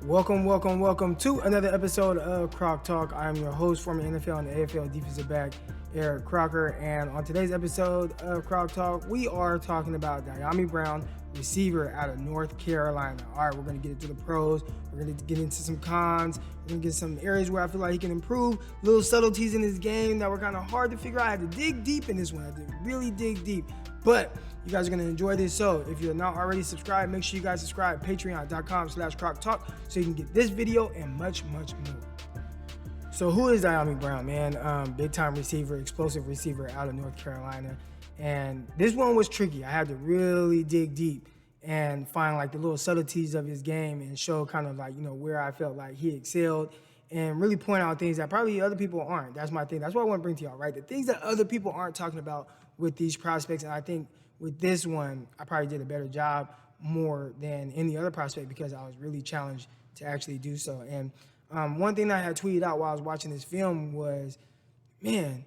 Welcome to another episode of Croc Talk. I'm your host, former NFL and AFL defensive back, Eric Crocker. And on today's episode of Croc Talk, we are talking about Dyami Brown, receiver out of North Carolina. All right, we're going to get into the pros. We're going to get into some cons. We're going to get some areas where I feel like he can improve, little subtleties in his game that were kind of hard to figure out. I had to dig deep in this one. I had to really dig deep. But you guys are going to enjoy this. So if you're not already subscribed, make sure you guys subscribe. Patreon.com/CrocTalk so you can get this video and much more. So who is Dyami Brown, man? Big time receiver, explosive receiver out of North Carolina. And this one was tricky. I had to really dig deep and find like the little subtleties of his game and show kind of like, where I felt like he excelled and really point out things that probably other people aren't. That's my thing. That's what I want to bring to y'all, right? The things that other people aren't talking about with these prospects. And I think with this one, I probably did a better job more than any other prospect because I was really challenged to actually do so. And one thing that I had tweeted out while I was watching this film was, man,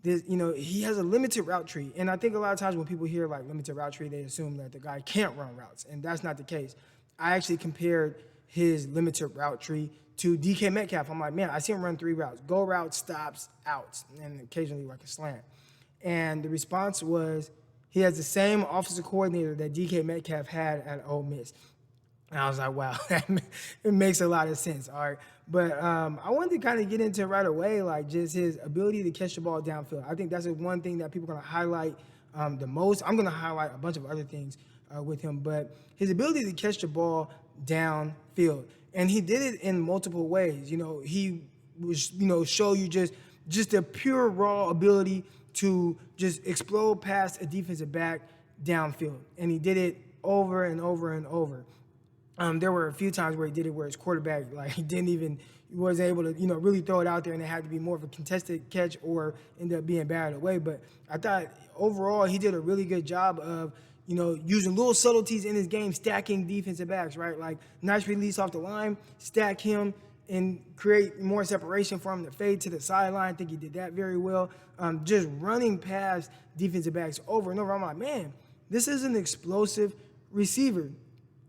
he has a limited route tree. And I think a lot of times when people hear like limited route tree, they assume that the guy can't run routes. And that's not the case. I actually compared his limited route tree to DK Metcalf. I'm like, man, I see him run 3 routes: go route, stops, outs, and occasionally like a slant. And the response was, he has the same offensive coordinator that DK Metcalf had at Ole Miss. And I was like, wow, it makes a lot of sense, all right? But I wanted to kind of get into right away, like just his ability to catch the ball downfield. I think that's the one thing that people are going to highlight the most. I'm going to highlight a bunch of other things with him, but his ability to catch the ball downfield. And he did it in multiple ways. He was, show you just a pure raw ability to just explode past a defensive back downfield. And he did it over and over and over. There were a few times where he did it where his quarterback, like he wasn't able to, really throw it out there, and it had to be more of a contested catch or end up being batted away. But I thought overall he did a really good job of, using little subtleties in his game, stacking defensive backs, right? Like nice release off the line, stack him, and create more separation for him to fade to the sideline. I think he did that very well. Just running past defensive backs over and over. I'm like, man, this is an explosive receiver.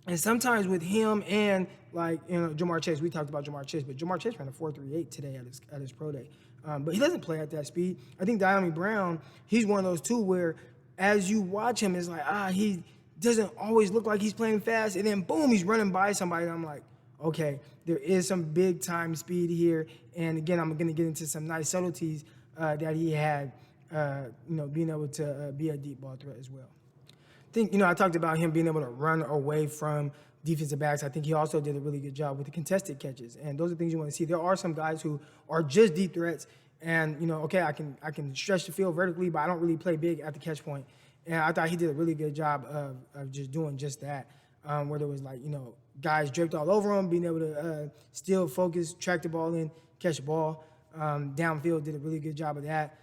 And sometimes with him and Ja'Marr Chase, we talked about Ja'Marr Chase, but Ja'Marr Chase ran a 4.38 today at his pro day. But he doesn't play at that speed. I think Dyami Brown, he's one of those too where as you watch him, it's like, he doesn't always look like he's playing fast. And then boom, he's running by somebody. And I'm like, okay, there is some big time speed here. And again, I'm going to get into some nice subtleties that he had, being able to be a deep ball threat as well. I think, I talked about him being able to run away from defensive backs. I think he also did a really good job with the contested catches. And those are things you want to see. There are some guys who are just deep threats and, okay, I can stretch the field vertically, but I don't really play big at the catch point. And I thought he did a really good job of just doing just that, where there was guys draped all over him, being able to still focus, track the ball in, catch the ball. Downfield did a really good job of that.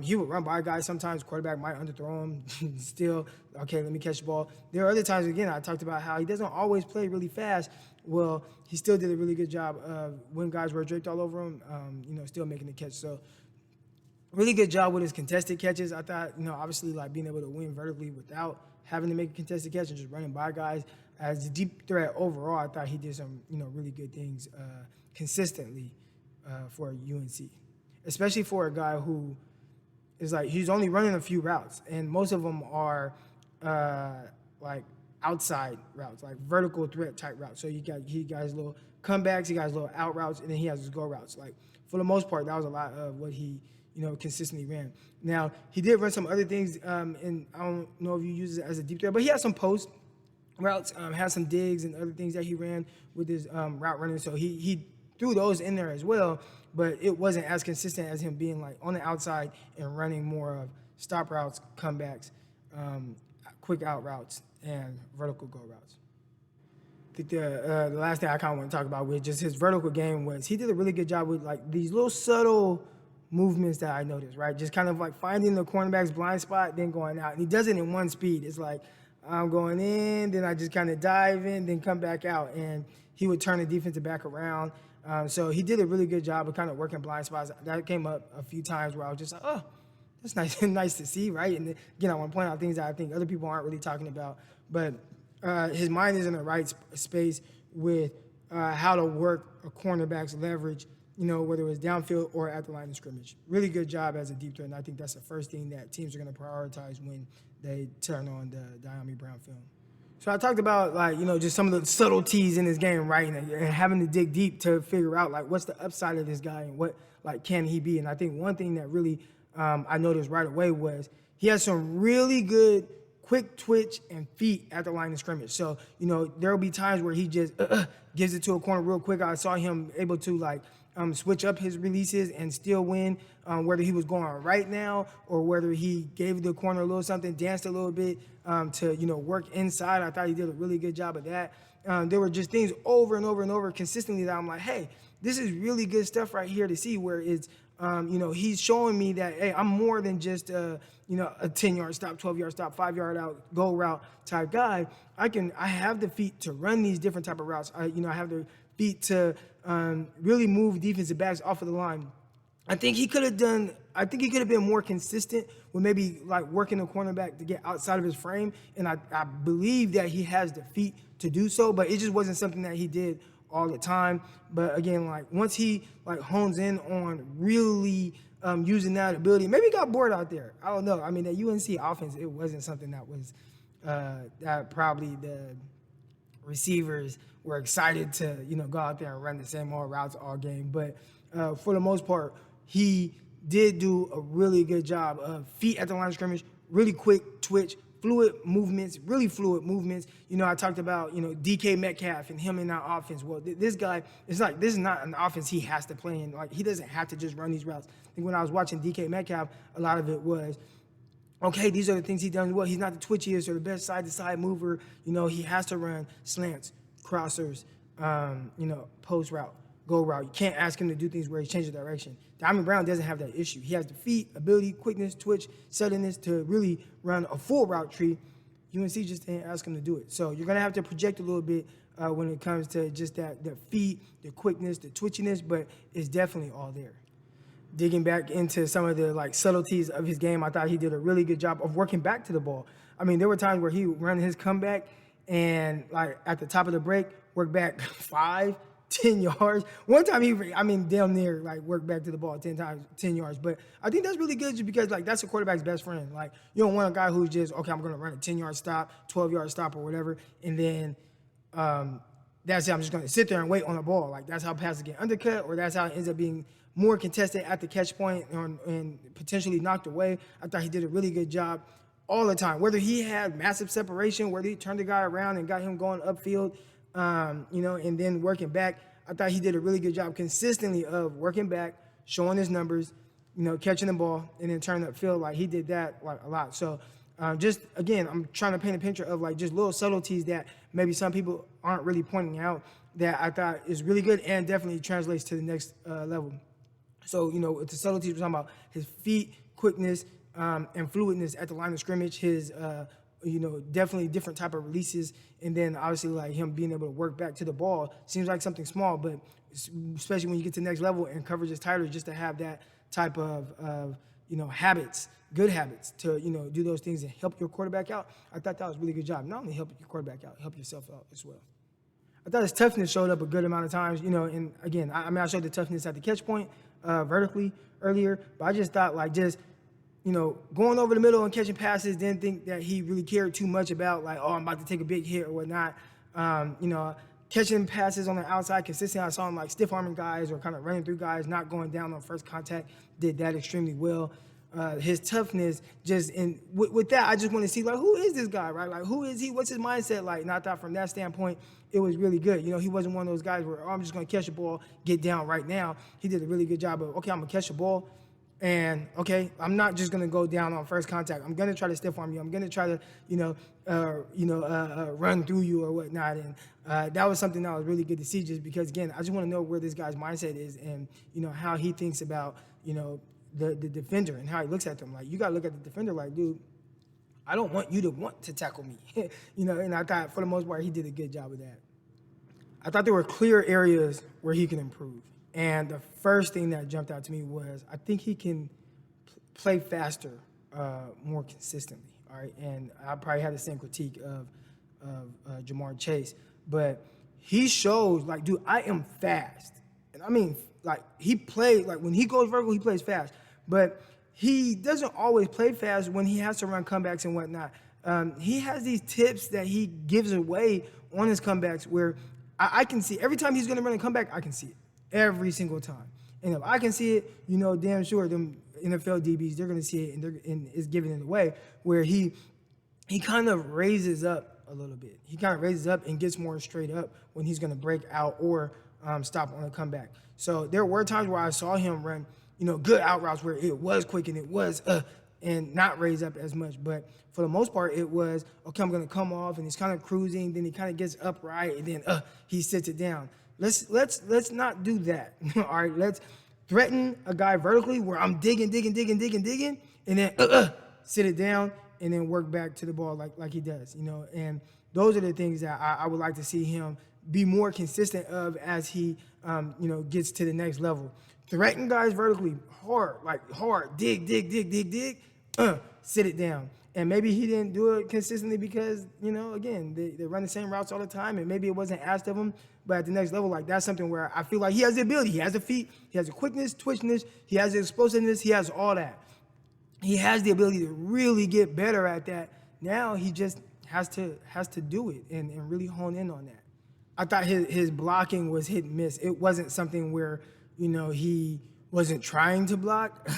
He would run by guys sometimes. Quarterback might underthrow him. Still, okay, let me catch the ball. There are other times, again, I talked about how he doesn't always play really fast. Well, he still did a really good job of when guys were draped all over him, still making the catch. So really good job with his contested catches. I thought, obviously being able to win vertically without having to make a contested catch and just running by guys. As a deep threat overall, I thought he did some, really good things consistently for UNC, especially for a guy who is he's only running a few routes, and most of them are outside routes, like vertical threat type routes. So he got his little comebacks, he got his little out routes, and then he has his go routes. For the most part, that was a lot of what he consistently ran. Now, he did run some other things, and I don't know if you use it as a deep threat, but he had some post routes, had some digs and other things that he ran with his route running. So he threw those in there as well, but it wasn't as consistent as him being on the outside and running more of stop routes, comebacks, quick out routes, and vertical go routes. I think the last thing I kind of want to talk about with just his vertical game was he did a really good job with these little subtle movements that I noticed, right? Just kind of finding the cornerback's blind spot, then going out. And he does it in one speed. It's I'm going in, then I just kind of dive in, then come back out. And he would turn the defensive back around. So he did a really good job of kind of working blind spots. That came up a few times where I was just like, oh, that's nice nice to see, right? And again, I want to point out things that I think other people aren't really talking about. But his mind is in the right space with how to work a cornerback's leverage, whether it was downfield or at the line of scrimmage. Really good job as a deep threat, and I think that's the first thing that teams are going to prioritize when they turn on the Dyami Brown film. So I talked about, just some of the subtleties in his game, right, and having to dig deep to figure out, what's the upside of this guy and what, can he be? And I think one thing that really I noticed right away was he has some really good quick twitch and feet at the line of scrimmage. So, there'll be times where he just gives it to a corner real quick. I saw him able to, switch up his releases and still win, whether he was going right now or whether he gave the corner a little something, danced a little bit to, work inside. I thought he did a really good job of that. There were just things over and over and over consistently that I'm like, hey, this is really good stuff right here to see where it's, he's showing me that, hey, I'm more than just, a 10-yard stop, 12-yard stop, 5-yard out, go route type guy. I have the feet to run these different type of routes. I have the feet to really move defensive backs off of the line. I think he could have been more consistent with maybe working the cornerback to get outside of his frame. And I believe that he has the feet to do so, but it just wasn't something that he did all the time. But again, once he hones in on really using that ability, maybe he got bored out there. I don't know. I mean, the UNC offense, it wasn't something that was that probably the receivers were excited to, go out there and run the same old routes all game. But for the most part, he did do a really good job of feet at the line of scrimmage, really quick twitch, really fluid movements. I talked about, DK Metcalf and him in that offense. Well, this guy, this is not an offense he has to play in. He doesn't have to just run these routes. I think when I was watching DK Metcalf, a lot of it was, okay, these are the things he does well. He's not the twitchiest or the best side-to-side mover. He has to run slants, crossers, post route, go route. You can't ask him to do things where he changes direction. Dyami Brown doesn't have that issue. He has the feet, ability, quickness, twitch, suddenness to really run a full route tree. UNC just didn't ask him to do it. So you're going to have to project a little bit when it comes to just the feet, the quickness, the twitchiness, but it's definitely all there. Digging back into some of the subtleties of his game, I thought he did a really good job of working back to the ball. I mean, there were times where he would run his comeback and at the top of the break, work back 5, 10 yards. One time damn near worked back to the ball 10 yards. But I think that's really good just because that's a quarterback's best friend. You don't want a guy who's just, okay, I'm going to run a 10-yard stop, 12-yard stop or whatever, and then that's it. I'm just going to sit there and wait on the ball. That's how passes get undercut, or that's how it ends up being more contested at the catch point and potentially knocked away. I thought he did a really good job all the time. Whether he had massive separation, whether he turned the guy around and got him going upfield, and then working back, I thought he did a really good job consistently of working back, showing his numbers, catching the ball, and then turning upfield. He did that a lot. So just, again, I'm trying to paint a picture of just little subtleties that maybe some people aren't really pointing out that I thought is really good and definitely translates to the next level. So, with the subtleties, we're talking about his feet, quickness, and fluidness at the line of scrimmage, his, definitely different type of releases, and then obviously him being able to work back to the ball seems like something small, but especially when you get to the next level and coverage is tighter, just to have that type of habits, good habits to, do those things and help your quarterback out. I thought that was a really good job. Not only help your quarterback out, help yourself out as well. I thought his toughness showed up a good amount of times, and again, I showed the toughness at the catch point, vertically earlier, but I just thought going over the middle and catching passes, didn't think that he really cared too much about I'm about to take a big hit or whatnot. Catching passes on the outside consistently. I saw him stiff arming guys or kind of running through guys, not going down on first contact. Did that extremely well. His toughness, with that, I just want to see who is this guy, right? Who is he? What's his mindset like? And I thought from that standpoint, it was really good. He wasn't one of those guys where I'm just going to catch the ball, get down right now. He did a really good job of, okay, I'm going to catch the ball. And, okay, I'm not just going to go down on first contact. I'm going to try to stiff arm you. I'm going to try to, run through you or whatnot. And that was something that was really good to see just because, again, I just want to know where this guy's mindset is and, how he thinks about, the defender and how he looks at them. You got to look at the defender dude, I don't want you to want to tackle me. And I thought for the most part he did a good job of that. I thought there were clear areas where he can improve. And the first thing that jumped out to me was I think he can play faster more consistently, all right? And I probably had the same critique of Jamar Chase, but he shows like, dude, I am fast. And I mean, like he plays, like when he goes vertical, he plays fast. But he doesn't always play fast when he has to run comebacks and whatnot. He has these tips that he gives away on his comebacks where I can see every time he's going to run a comeback, I can see it every single time. And if I can see it, you know, damn sure them NFL DBs, they're going to see it and it's giving it away where he kind of raises up a little bit. He kind of raises up and gets more straight up when he's going to break out or stop on a comeback. So there were times where I saw him run, you know, good out routes where it was quick and it was and not raise up as much. But for the most part, it was, okay, I'm going to come off and he's kind of cruising. Then he kind of gets upright and then he sits it down. Let's not do that. All right, let's threaten a guy vertically where I'm digging, and then sit it down and then work back to the ball like he does, you know. And those are the things that I would like to see him be more consistent of as he, you know, gets to the next level. Threaten guys vertically hard, dig, sit it down. And maybe he didn't do it consistently because, you know, again, they run the same routes all the time, and maybe it wasn't asked of him. But at the next level, like that's something where I feel like he has the ability. He has the feet, he has the quickness, twitchiness, he has the explosiveness, he has all that. He has the ability to really get better at that. Now he just has to do it and really hone in on that. I thought his blocking was hit and miss. It wasn't something where, you know, he wasn't trying to block.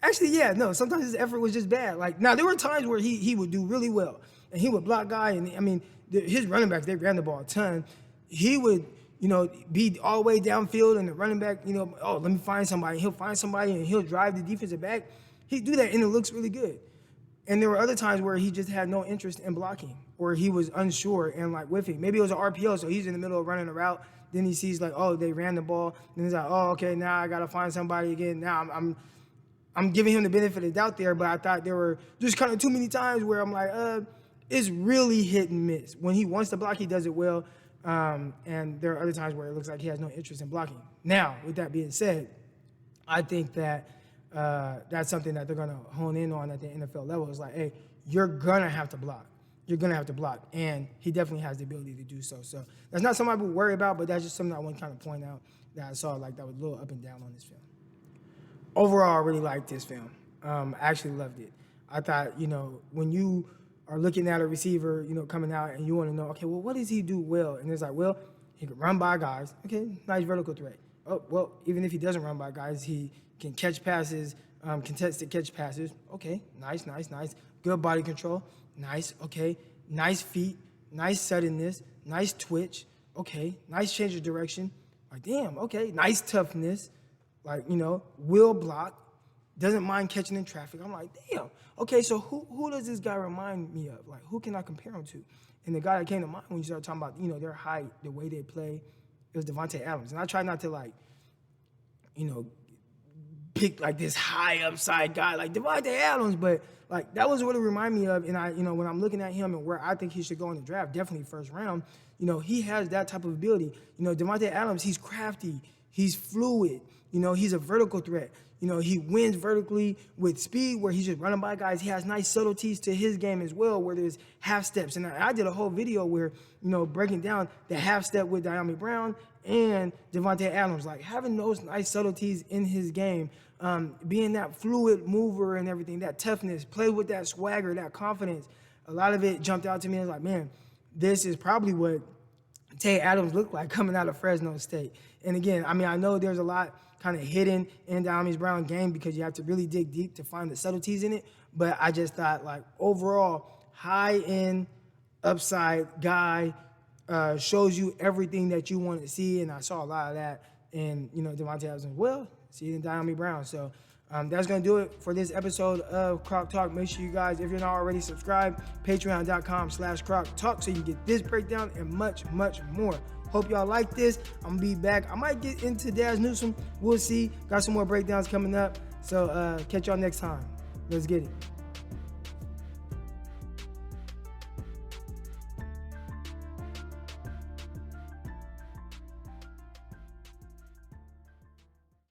Actually, yeah, no, sometimes his effort was just bad. Like, now there were times where he would do really well and he would block guy. And I mean, his running backs, they ran the ball a ton. He would, you know, be all the way downfield and the running back, you know, oh, let me find somebody. He'll find somebody and he'll drive the defensive back. He'd do that and it looks really good. And there were other times where he just had no interest in blocking or he was unsure and like whiffing. Maybe it was an RPO, so he's in the middle of running a route. Then he sees like, oh, they ran the ball. Then he's like, oh, okay, now I got to find somebody again. Now I'm giving him the benefit of the doubt there, but I thought there were just kind of too many times where I'm like, it's really hit and miss. When he wants to block, he does it well. And there are other times where it looks like he has no interest in blocking. Now, with that being said, I think that that's something that they're going to hone in on at the NFL level. It's like, hey, you're going to have to block. You're going to have to block. And he definitely has the ability to do so. So that's not something I would worry about, but that's just something I want to kind of point out that I saw like that was a little up and down on this film. Overall, I really liked this film. I actually loved it. I thought, you know, when you are looking at a receiver, you know, coming out and you want to know, okay, well, what does he do well? And it's like, well, he can run by guys. Okay, nice vertical threat. Oh, well, even if he doesn't run by guys, he can catch passes, contested catch passes. Okay, nice. Good body control. Nice, okay. Nice feet, nice suddenness, nice twitch. Okay, nice change of direction. Like, damn, okay. Nice toughness. Like, you know, will block. Doesn't mind catching in traffic. I'm like, damn. Okay, so who does this guy remind me of? Like, who can I compare him to? And the guy that came to mind when you started talking about, you know, their height, the way they play, it was Davante Adams. And I try not to, like, you know, pick, like, this high upside guy like Davante Adams, but, like, that was what it reminded me of. And I, you know, when I'm looking at him and where I think he should go in the draft, definitely first round, you know, he has that type of ability. You know, Davante Adams, he's crafty. He's fluid. You know, he's a vertical threat. You know, he wins vertically with speed where he's just running by guys. He has nice subtleties to his game as well where there's half steps. And I did a whole video where, you know, breaking down the half step with Dyami Brown and Davante Adams, like having those nice subtleties in his game, being that fluid mover and everything, that toughness, play with that swagger, that confidence. A lot of it jumped out to me. I was like, man, this is probably what Tay Adams looked like coming out of Fresno State. And again, I mean, I know there's a lot kind of hidden in Dyami Brown's game because you have to really dig deep to find the subtleties in it. But I just thought, like, overall, high-end upside guy, shows you everything that you want to see. And I saw a lot of that in, you know, Davante Adams as well. See it in Dyami Brown. So that's going to do it for this episode of Croc Talk. Make sure you guys, if you're not already subscribed, patreon.com/Croc Talk so you get this breakdown and much, much more. Hope y'all like this. I'm going to be back. I might get into Daz Newsome. We'll see. Got some more breakdowns coming up. So catch y'all next time. Let's get it.